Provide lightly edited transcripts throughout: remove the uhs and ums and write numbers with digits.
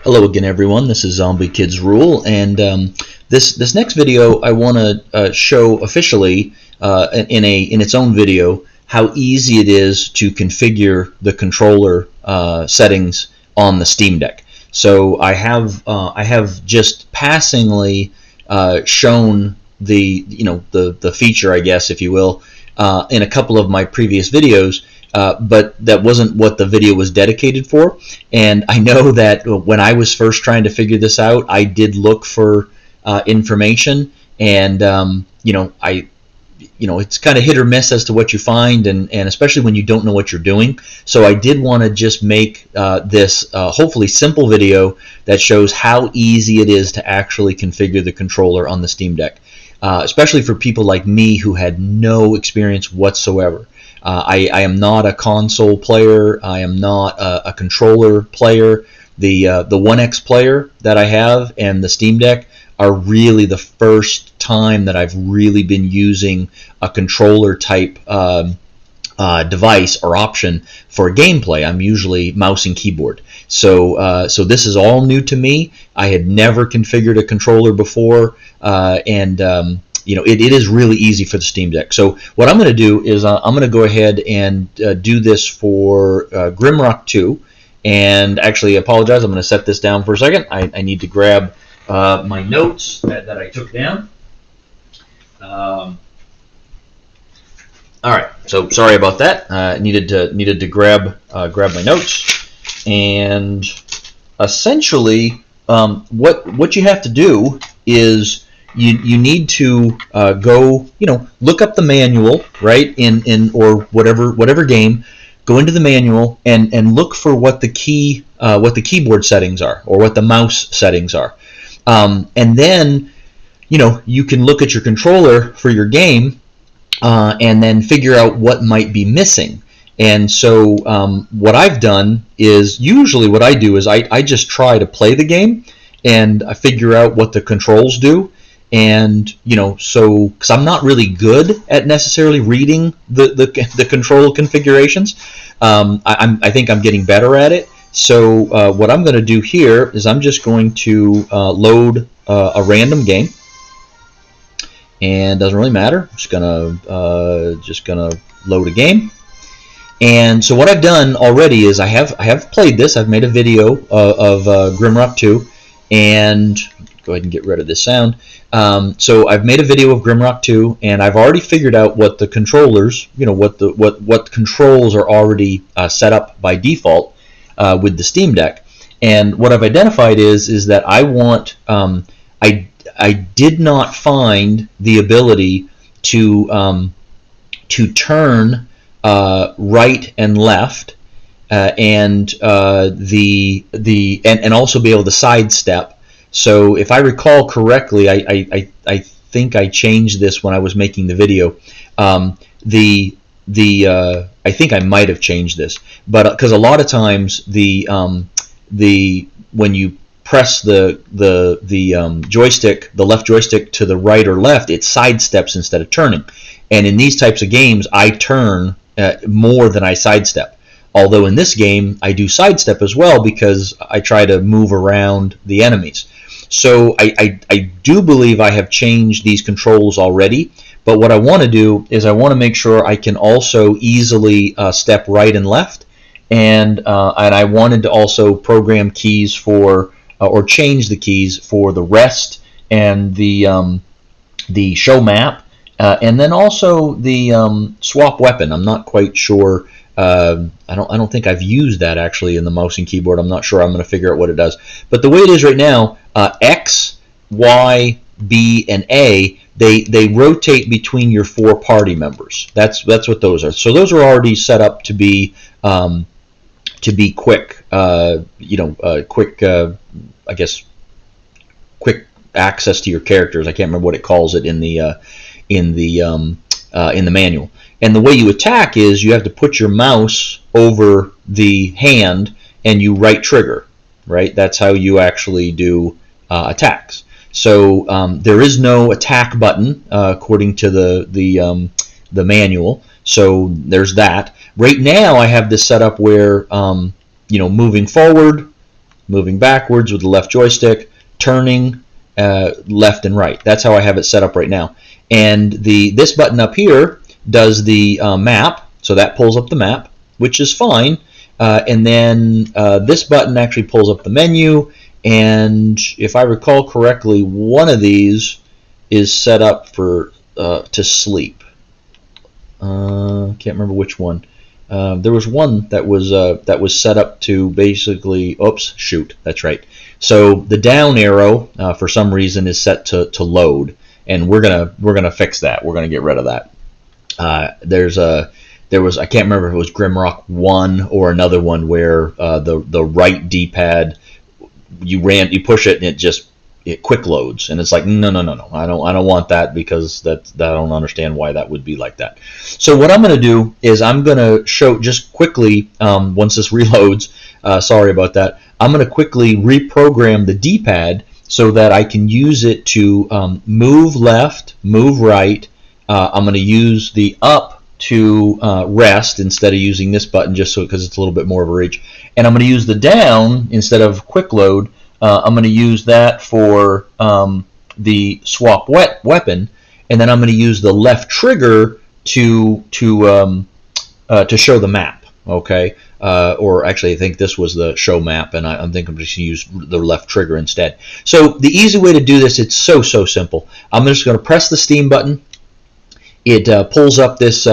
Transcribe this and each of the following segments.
Hello again, everyone. This is Zombie Kids Rule, and this next video I want to show officially in its own video how easy it is to configure the controller settings on the Steam Deck. So I have just passingly shown the feature, I guess, if you will, in a couple of my previous videos. But that wasn't what the video was dedicated for, and I know that when I was first trying to figure this out, I did look for information, and it's kind of hit or miss as to what you find, and especially when you don't know what you're doing. So I did want to just make this hopefully simple video that shows how easy it is to actually configure the controller on the Steam Deck, especially for people like me who had no experience whatsoever. I am not a console player. I am not a controller player. The One X player that I have and the Steam Deck are really the first time that I've really been using a controller type device or option for gameplay. I'm usually mouse and keyboard. So this is all new to me. I had never configured a controller before, it is really easy for the Steam Deck. So what I'm going to do is I'm going to go ahead and do this for Grimrock 2. And actually, I apologize. I'm going to set this down for a second. I need to grab my notes that I took down. All right. So sorry about that. Needed to grab my notes. And essentially, what you have to do is you need to go, look up the manual, right, in or whatever game. Go into the manual and look for what the keyboard settings are, or what the mouse settings are, and then you can look at your controller for your game, and then figure out what might be missing. And so what I've done is, usually what I do is I just try to play the game and I figure out what the controls do. And so because I'm not really good at necessarily reading the control configurations, I think I'm getting better at it. So what I'm going to do here is I'm just going to load a random game, and it doesn't really matter. I'm just gonna load a game. And so what I've done already is I have played this. I've made a video of Grimrock 2, and go ahead and get rid of this sound. So I've made a video of Grimrock 2, and I've already figured out what the controllers, what controls are already set up by default with the Steam Deck. And what I've identified is that I want, I did not find the ability to turn right and left, and also be able to sidestep. So if I recall correctly, I think I changed this when I was making the video. I think I might have changed this, but because a lot of times when you press the joystick, the left joystick to the right or left, it sidesteps instead of turning. And in these types of games, I turn more than I sidestep. Although in this game, I do sidestep as well because I try to move around the enemies. So I do believe I have changed these controls already, but what I want to do is I want to make sure I can also easily step right and left, and I wanted to also program keys for, or change the keys for the rest and the show map, and then also the swap weapon. I'm not quite sure. I don't think I've used that actually in the mouse and keyboard. I'm not sure. I'm going to figure out what it does. But the way it is right now, X, Y, B, and A, they rotate between your 4 party members. That's what those are. So those are already set up to be quick. Quick. I guess quick access to your characters. I can't remember what it calls it in the manual. And the way you attack is you have to put your mouse over the hand and you right trigger, right? That's how you actually do attacks. So there is no attack button according to the manual. So there's that. Right now I have this set up where moving forward, moving backwards with the left joystick, turning left and right. That's how I have it set up right now. And this button up here does the map, so that pulls up the map, which is fine. And then this button actually pulls up the menu, and if I recall correctly, one of these is set up for to sleep. Can't remember which one. There was one that was set up to basically. Oops, shoot. That's right. So the down arrow, for some reason, is set to load, and we're gonna fix that. We're gonna get rid of that. There was I can't remember if it was Grimrock 1 or another one where the right D-pad you push it and it quick loads, and it's like no, I don't want that, because I don't understand why that would be like that. So what I'm going to do is I'm going to show just quickly, once this reloads, sorry about that, I'm going to quickly reprogram the D-pad so that I can use it to move left, move right. I'm going to use the up to rest instead of using this button, just so because it's a little bit more of a reach. And I'm going to use the down instead of quick load. I'm going to use that for the swap weapon, and then I'm going to use the left trigger to show the map. Okay, or actually I think this was the show map, and I'm thinking I'm just going to use the left trigger instead. So the easy way to do this, it's so simple. I'm just going to press the Steam button. It pulls up this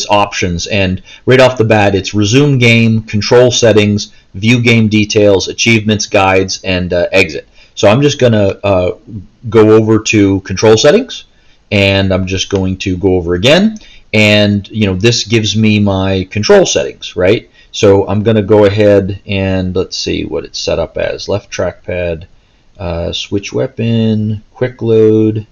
options, and right off the bat it's resume game, control settings, view game details, achievements, guides, and exit. So I'm just going to go over to control settings, and I'm just going to go over again, and this gives me my control settings, right? So I'm going to go ahead and let's see what it's set up as. Left trackpad, switch weapon, quick load,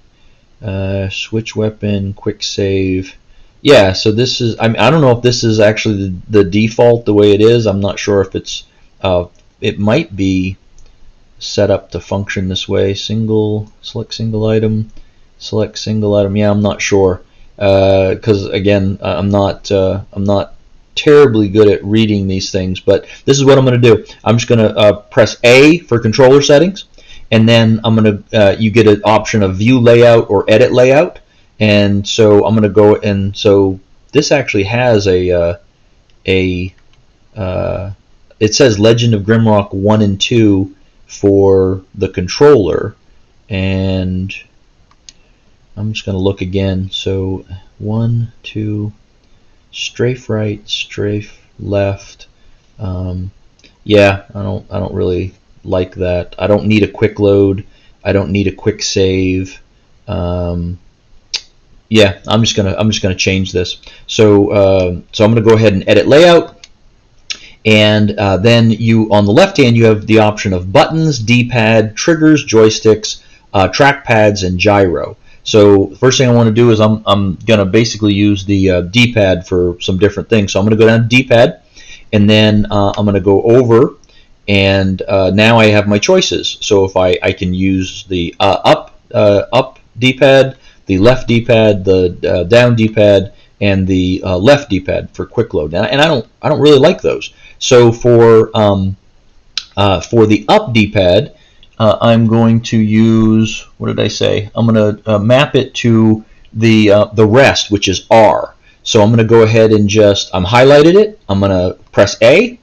switch weapon, quick save. Yeah, so this is, I don't know if this is actually the default the way it is. I'm not sure if it's it might be set up to function this way. Select single item, select single item. Yeah, I'm not sure, because again, I'm not terribly good at reading these things, but this is what I'm going to do. I'm just going to press A for controller settings, and then I'm going to you get an option of view layout or edit layout, and so I'm going to go, and so this actually has it says Legend of Grimrock 1 and 2 for the controller, and I'm just going to look again. So 1, 2, strafe right, strafe left. Yeah, I don't really like that. I don't need a quick load. I don't need a quick save. Yeah, I'm just gonna change this. So I'm gonna go ahead and edit layout, and then on the left hand you have the option of buttons, D-pad, triggers, joysticks, trackpads, and gyro. So the first thing I want to do is I'm gonna basically use the D-pad for some different things. So I'm gonna go down to D-pad, and then I'm gonna go over, and now I have my choices. So if I can use the up D-pad, the left D-pad, the down D-pad, and the left D-pad for quick load. And I don't really like those. So for the up D-pad, I'm going to use, what did I say? I'm going to map it to the rest, which is R. So I'm going to go ahead and I'm highlighted it. I'm going to press A,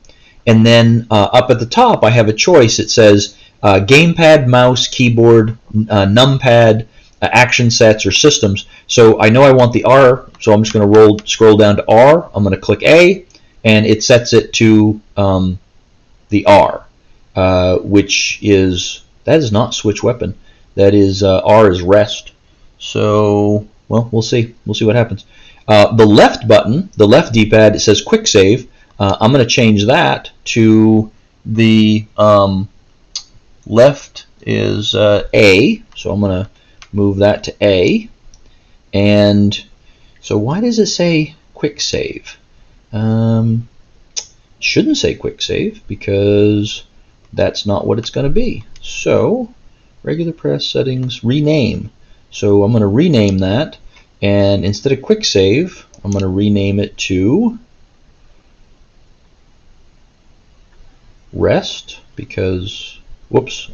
and then up at the top I have a choice. It says gamepad, mouse, keyboard, numpad, action sets, or systems. So I know I want the R, so I'm just going to scroll down to R. I'm going to click A, and it sets it to the R, which is, that is not switch weapon. That is R is rest. So, well, we'll see. We'll see what happens. The left button, the left D-pad, it says quick save. I'm going to change that to the left is A. So I'm going to move that to A. And so why does it say quick save? Shouldn't say quick save, because that's not what it's going to be. So regular press settings, rename. So I'm going to rename that, and instead of quick save, I'm going to rename it to rest. because whoops,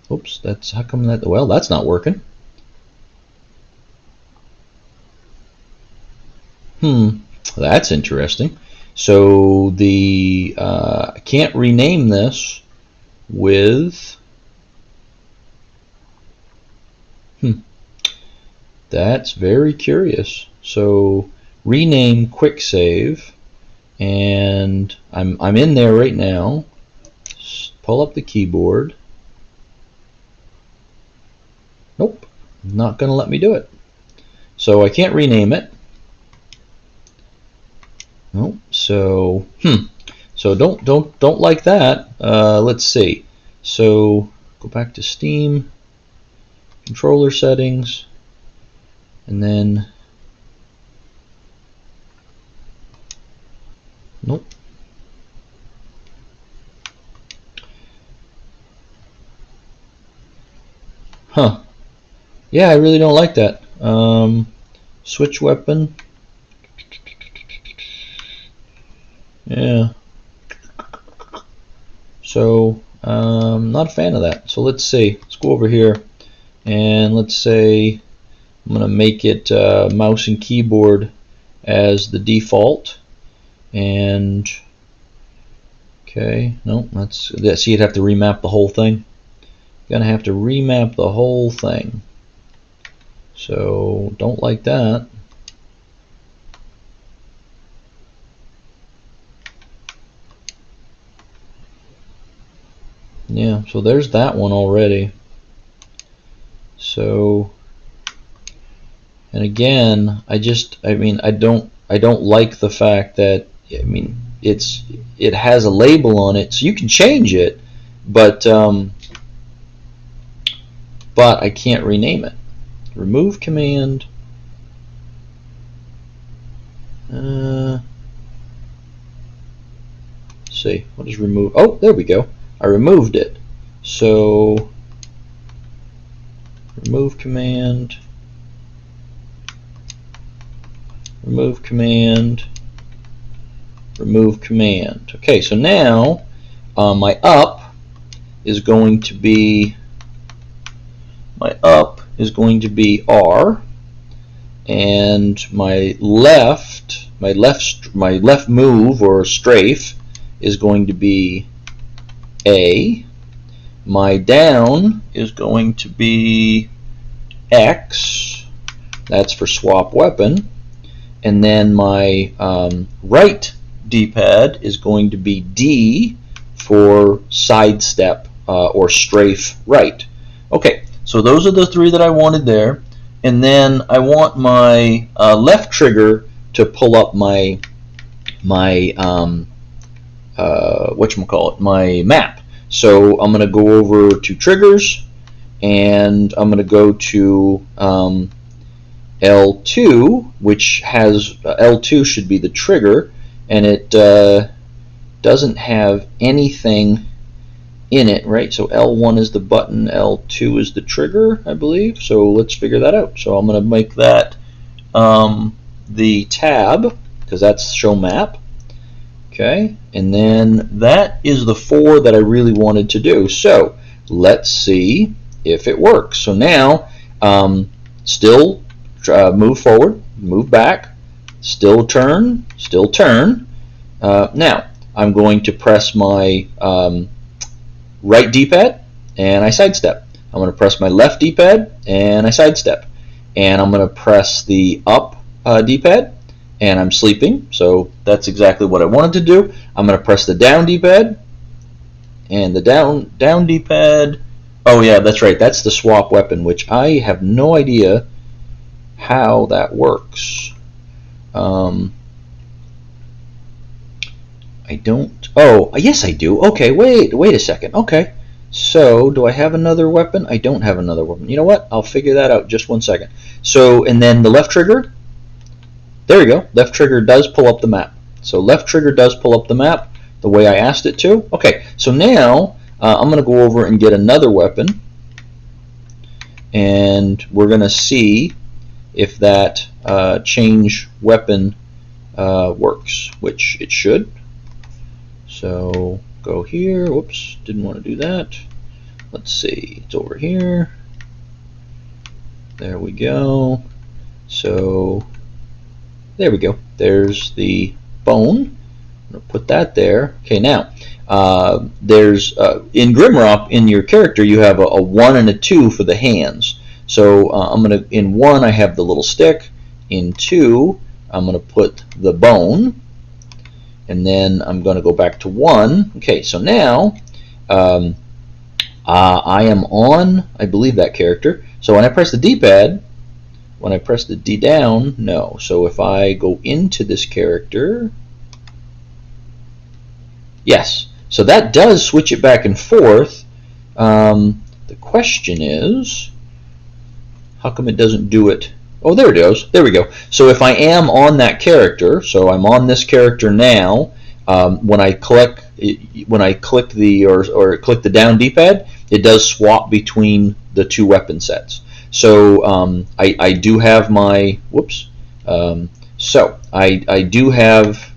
whoops, that's how come that, well, that's not working. That's interesting. So the I can't rename this with that's very curious. So rename quick save, and I'm in there right now. Just pull up the keyboard. Nope, not gonna let me do it. So I can't rename it. Nope. So so don't like that. Let's see. So go back to Steam, controller settings, and then nope. Yeah, I really don't like that. Switch weapon. Yeah. So not a fan of that. So let's see. Let's go over here and let's say I'm gonna make it mouse and keyboard as the default. And okay, no, that's see, you'd have to remap the whole thing. Gonna have to remap the whole thing. So don't like that. Yeah, so there's that one already. So, and again, I don't like the fact that, I mean, it has a label on it, so you can change it, but I can't rename it. Remove command. Let's see, what is remove? Oh, there we go. I removed it. So remove command, remove command, remove command. Okay, so now my up is going to be R, and my left move or strafe is going to be A. My down is going to be X. That's for swap weapon. And then my right D-pad is going to be D for sidestep or strafe right. Okay, so those are the three that I wanted there. And then I want my left trigger to pull up my my map. So I'm going to go over to triggers, and I'm going to go to L2, which has L2 should be the trigger, and it doesn't have anything in it, right? So L1 is the button, L2 is the trigger, I believe. So let's figure that out. So I'm going to make that the tab, because that's show map. Okay, and then that is the 4 that I really wanted to do. So let's see if it works. So now still move forward, move back, still turn, still turn. Now I'm going to press my right D-pad and I sidestep. I'm going to press my left D-pad and I sidestep. And I'm going to press the up D-pad and I'm sleeping, so that's exactly what I wanted to do. I'm going to press the down D-pad and the down D-pad. Oh yeah, that's right, that's the swap weapon, which I have no idea how that works. I don't. Oh, yes, I do. Okay, wait a second. Okay, so do I have another weapon? I don't have another weapon. You know what? I'll figure that out. Just one second. So, and then the left trigger. There we go. Left trigger does pull up the map. So left trigger does pull up the map the way I asked it to. Okay, so now I'm going to go over and get another weapon, and we're going to see if that change weapon works, which it should. So go here. Whoops, didn't want to do that. Let's see, it's over here. There we go. So there we go. There's the bone. I'm going to put that there. Okay, now there's in Grimrock, in your character, you have a 1 and a 2 for the hands. So I'm going to, in 1 I have the little stick. In 2 I'm going to put the bone. And then I'm going to go back to 1. Okay, so now I am on, I believe, that character. So when I press the D-pad, when I press the D down, no. So if I go into this character, yes. So that does switch it back and forth. The question is, how come it doesn't do it? Oh, there it goes. There we go. So if I am on that character, so I'm on this character now, when I click the or click the down D-pad, it does swap between the two weapon sets. So I do have my whoops. So I do have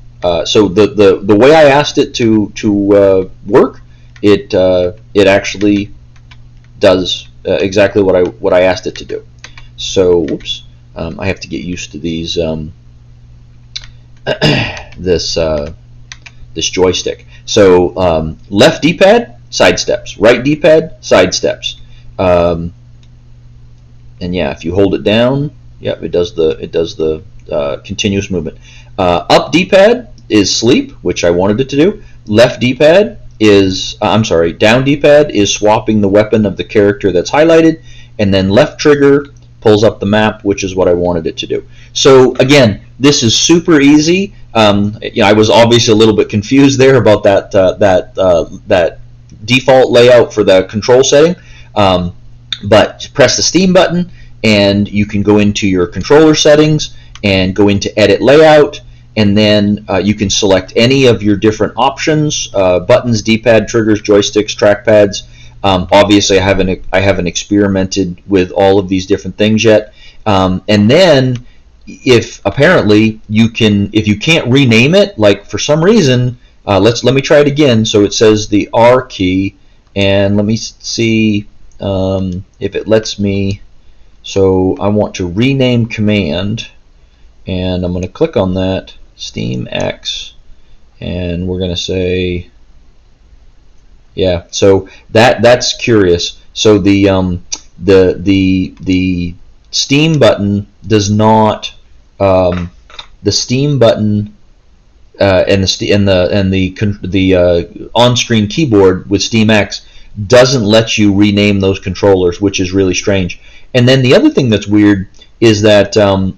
so the way I asked it to work, it actually does exactly what I asked it to do. So whoops, I have to get used to these this joystick. So left D-pad, side steps. Right D-pad, side steps. And yeah, if you hold it down, yep, it does the continuous movement. Up D-pad is sleep, which I wanted it to do. Left D-pad is down D-pad is swapping the weapon of the character that's highlighted, and then left trigger pulls up the map, which is what I wanted it to do. So again, this is super easy. I was obviously a little bit confused there about that default layout for the control setting. But press the Steam button and you can go into your controller settings and go into edit layout, and then you can select any of your different options, buttons, D-pad, triggers, joysticks, trackpads. Obviously I haven't experimented with all of these different things yet. And then if you can't rename it, like for some reason, let me try it again. So it says the R key, and let me see if it lets me. So I want to rename command, and I'm going to click on that, Steam X, and we're going to say, yeah. So that's curious. So the Steam button does not the Steam button and the on-screen keyboard with Steam X doesn't let you rename those controllers, which is really strange. And then the other thing that's weird is that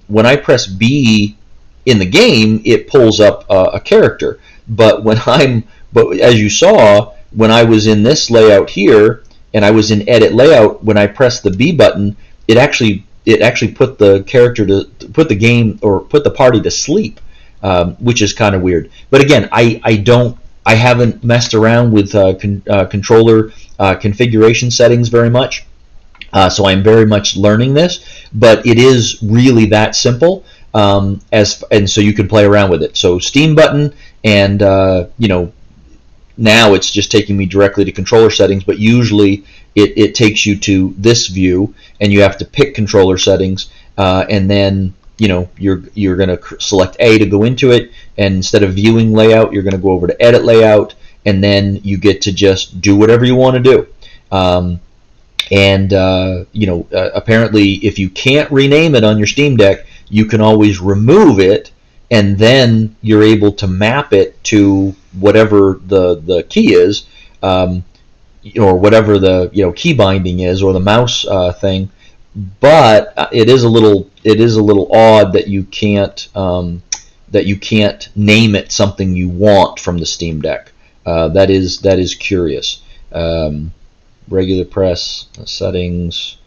when I press B in the game, it pulls up a character. But as you saw, when I was in this layout here and I was in edit layout, when I pressed the B button, it actually put the character put the party to sleep, which is kind of weird. But again, I haven't messed around with controller configuration settings very much, so I'm very much learning this. But it is really that simple, and so you can play around with it. So Steam button, and now it's just taking me directly to controller settings, but usually it takes you to this view, and you have to pick controller settings, and then you're going to select A to go into it, and instead of viewing layout, you're going to go over to edit layout, and then you get to just do whatever you want to do. Apparently, if you can't rename it on your Steam Deck, you can always remove it, and then you're able to map it to whatever the key is, or whatever the key binding is, or the mouse thing. But it is a little odd that you can't name it something you want from the Steam Deck. That is curious. Regular press settings.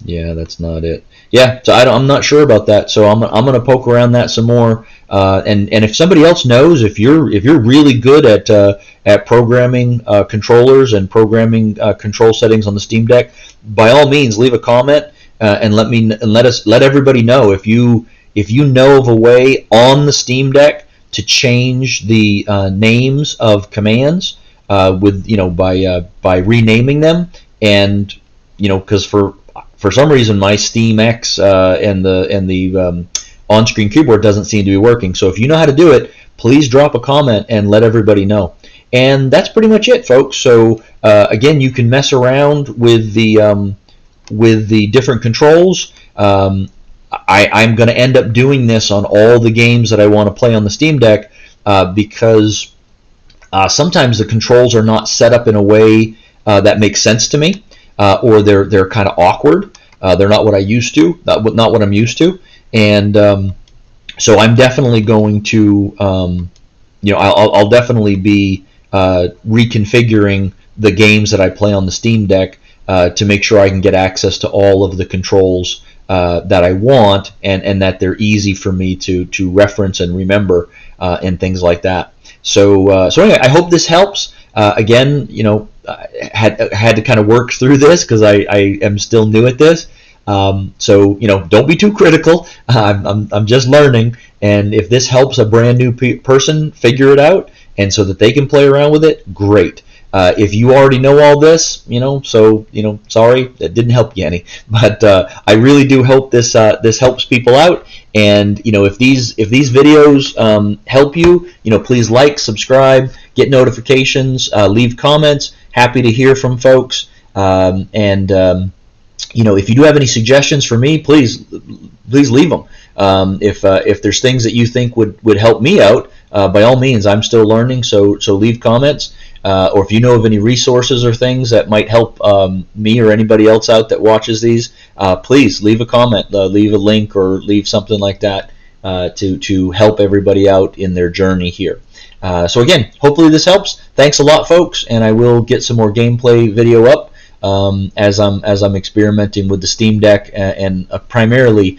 Yeah, that's not it. Yeah, so I'm not sure about that. So I'm gonna poke around that some more. And if somebody else knows, if you're really good at programming controllers and programming control settings on the Steam Deck, by all means leave a comment and let everybody know if you know of a way on the Steam Deck to change the names of commands with by renaming them, and because for some reason my Steam X and the on-screen keyboard doesn't seem to be working. So if you know how to do it, please drop a comment and let everybody know. And that's pretty much it, folks. So again, you can mess around with the different controls. I'm going to end up doing this on all the games that I want to play on the Steam Deck because sometimes the controls are not set up in a way that makes sense to me, or they're kind of awkward. They're not what I used to, not what I'm used to, and so I'm definitely going to, I'll definitely be reconfiguring the games that I play on the Steam Deck to make sure I can get access to all of the controls that I want, and that they're easy for me to reference and remember and things like that. So anyway, I hope this helps. Again, had to kind of work through this because I am still new at this. So don't be too critical. I'm just learning, and if this helps a brand new person figure it out, and so that they can play around with it, great. If you already know all this, sorry, that didn't help you any. But I really do hope this helps people out. And if these videos help you, please like, subscribe, get notifications, leave comments. Happy to hear from folks. If you do have any suggestions for me, please leave them. If there's things that you think would help me out, by all means, I'm still learning. So leave comments. Or if you know of any resources or things that might help me or anybody else out that watches these, please leave a comment, leave a link, or leave something like that to help everybody out in their journey here. So again, hopefully this helps. Thanks a lot, folks, and I will get some more gameplay video up as I'm experimenting with the Steam Deck and primarily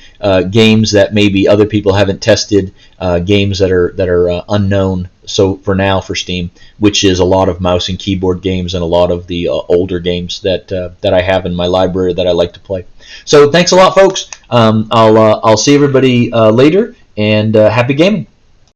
games that maybe other people haven't tested, games that are unknown. So for now for Steam, which is a lot of mouse and keyboard games and a lot of the older games that I have in my library that I like to play. So thanks a lot, folks. I'll see everybody later, and happy gaming.